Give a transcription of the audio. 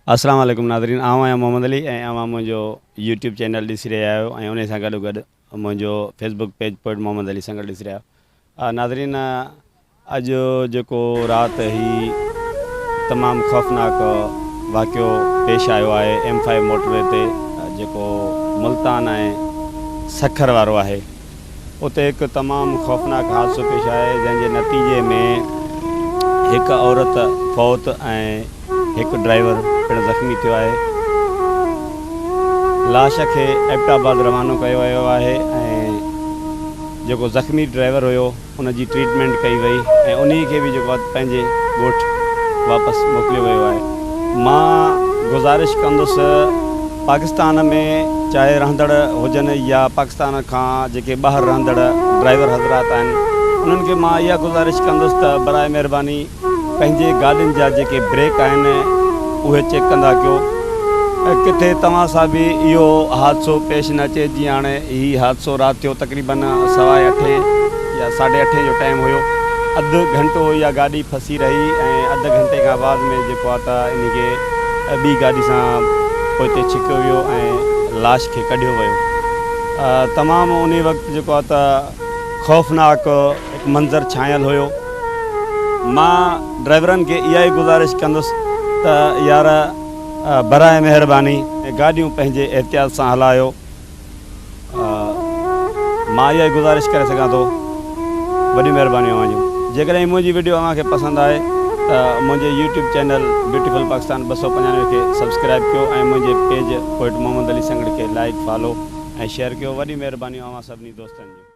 अस्सलाम वालेकुम नाज़रीन, आऊं आहियां मोहम्मद अली ऐं अवां मुंहिंजो यूट्यूब चैनल ॾिसी रहिया आहियो ऐं उन सां गॾु गॾु मुंहिंजो Facebook page poet Mohammad Ali सां गॾु ॾिसी रहिया आहियो। नाज़रीन, अॼु जेको राति ही तमामु ख़ौफ़नाक वाक़ियो पेश आयो आहे M5 मोटरवे ते, जेको मुल्तान ऐं सखर वारो आहे, उते हिकु तमामु ख़ौफ़नाक हादसो पेश आहे जंहिंजे नतीजे में हिकु औरत फौत ऐं हिकु ड्राइवर पिणु ज़ख़्मी थियो आहे। लाश खे एबटाबाद रवानो कयो वियो आहे ऐं जेको ज़ख़्मी ड्राइवर हुयो उन जी ट्रीटमेंट कई वई ऐं उन खे बि जेको आहे पंहिंजे ॻोठु वापसि मोकिलियो वियो आहे। मां गुज़ारिश कंदुसि पाकिस्तान में चाहे रहंदड़ हुजनि या पाकिस्तान खां जेके ॿाहिरि रहंदड़ ड्राइवर हज़रात आहिनि, उन्हनि खे मां इहा गुज़ारिश कंदुसि त बराए महिरबानी पंहिंजे गाॾियुनि जा जेके ब्रेक आहिनि उहे चेक कंदा कयो। किथे तव्हां सां बि इहो हादसो पेश न अचे जीअं हाणे हीउ हादसो राति जो तक़रीबन 8:15 या 8:30 जो टाइम हुयो। अधु घंटो इहा गाॾी फसी रही ऐं अधु घंटे खां बाद में जेको आहे त इनखे ॿी गाॾी सां पोइ छिकियो वियो ऐं लाश खे कढियो वियो। तमामु उन वक़्तु जेको आहे त ख़ौफ़नाक हिकु मंज़र छायल हुयो। मां ड्राइवरनि खे इहा ई गुज़ारिश कंदुसि त यार बराए महिरबानी गाॾियूं पंहिंजे एहतियात सां हलायो। मां इहा ई गुज़ारिश करे सघां थो। वॾी महिरबानी अवां जूं। जेकॾहिं मुंहिंजी वीडियो अव्हांखे पसंदि आहे त मुंहिंजे यूट्यूब चैनल ब्यूटीफुल पाकिस्तान 295 खे सब्सक्राइब कयो ऐं मुंहिंजे पेज पोइट मोहम्मद अली संगड़ खे लाइक फॉलो ऐं शेयर कयो। वॾी महिरबानी अवां सभिनी दोस्तनि जूं।